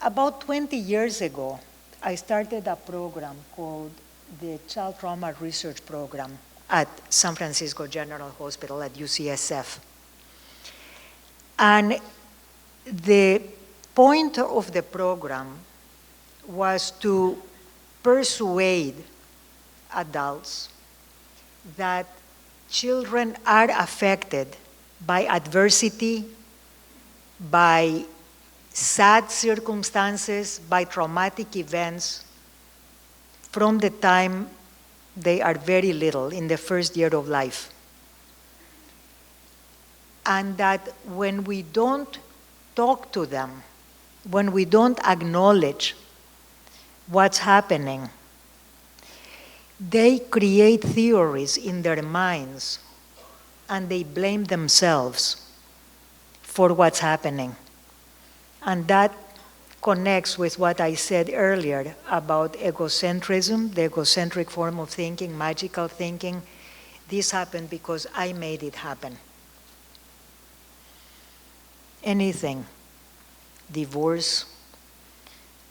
About 20 years ago, I started a program called the Child Trauma Research Program at San Francisco General Hospital at UCSF. And the point of the program was to persuade adults that children are affected by adversity, by sad circumstances, by traumatic events from the time they are very little, in the first year of life. And that when we don't talk to them, when we don't acknowledge what's happening, they create theories in their minds and they blame themselves for what's happening. And that connects with what I said earlier about egocentrism, the egocentric form of thinking, magical thinking. This happened because I made it happen. Anything, divorce,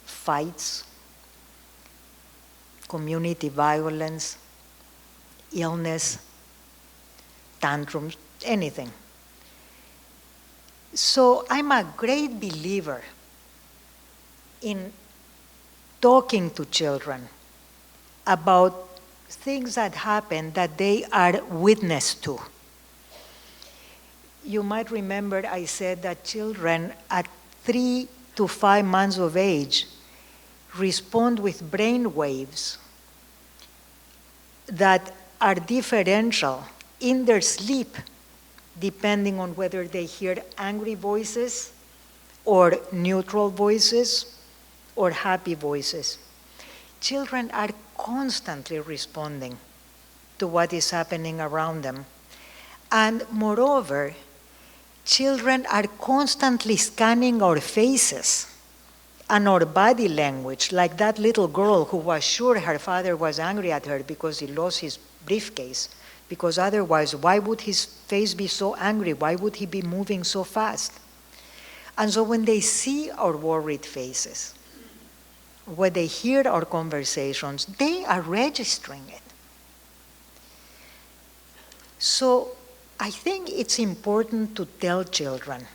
fights, community violence, illness, tantrums, anything. So I'm a great believer in talking to children about things that happen that they are witness to. You might remember I said that children at 3 to 5 months of age respond with brain waves that are differential in their sleep, depending on whether they hear angry voices or neutral voices or happy voices. Children are constantly responding to what is happening around them. And moreover, children are constantly scanning our faces and our body language, like that little girl who was sure her father was angry at her because he lost his briefcase, because otherwise, why would his face be so angry? Why would he be moving so fast? And so when they see our worried faces, when they hear our conversations, they are registering it. So I think it's important to tell children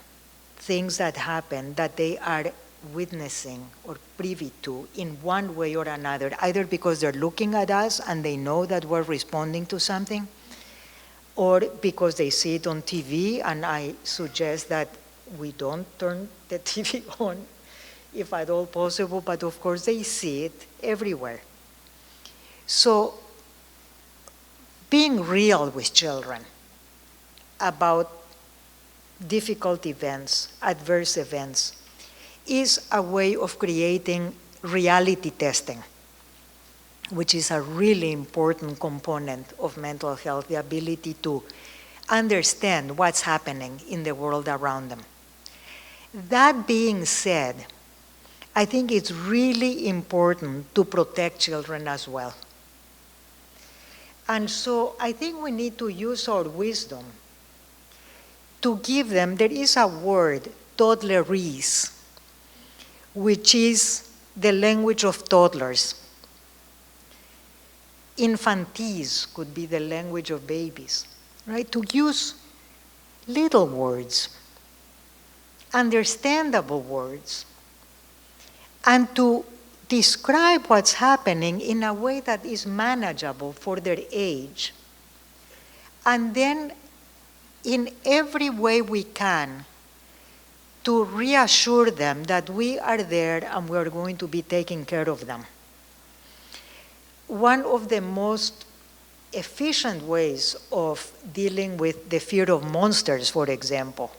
things that happen that they are witnessing or privy to in one way or another, either because they're looking at us and they know that we're responding to something, or because they see it on TV, and I suggest that we don't turn the TV on if at all possible, but of course they see it everywhere. So being real with children about difficult events, adverse events, is a way of creating reality testing, which is a really important component of mental health, the ability to understand what's happening in the world around them. That being said, I think it's really important to protect children as well. And so I think we need to use our wisdom to give them, there is a word, toddlerese, which is the language of toddlers. Infantese could be the language of babies, right? To use little words, understandable words, and to describe what's happening in a way that is manageable for their age. And then, in every way we can, to reassure them that we are there and we're going to be taking care of them. One of the most efficient ways of dealing with the fear of monsters, for example,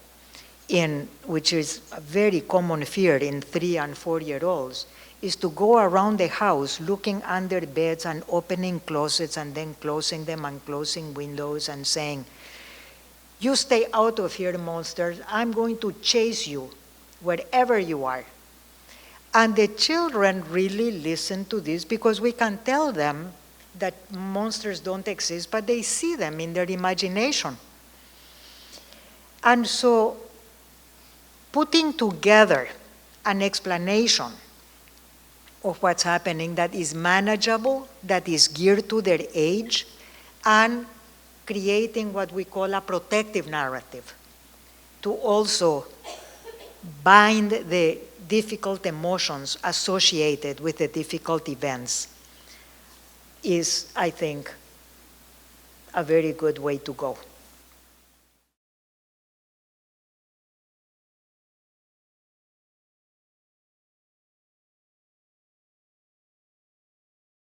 which is a very common fear in 3 and 4-year-olds, is to go around the house looking under beds and opening closets and then closing them and closing windows and saying, "You stay out of here, monsters. I'm going to chase you wherever you are." And the children really listen to this because we can tell them that monsters don't exist, but they see them in their imagination. And so putting together an explanation of what's happening that is manageable, that is geared to their age, and creating what we call a protective narrative to also bind the difficult emotions associated with the difficult events is, I think, a very good way to go.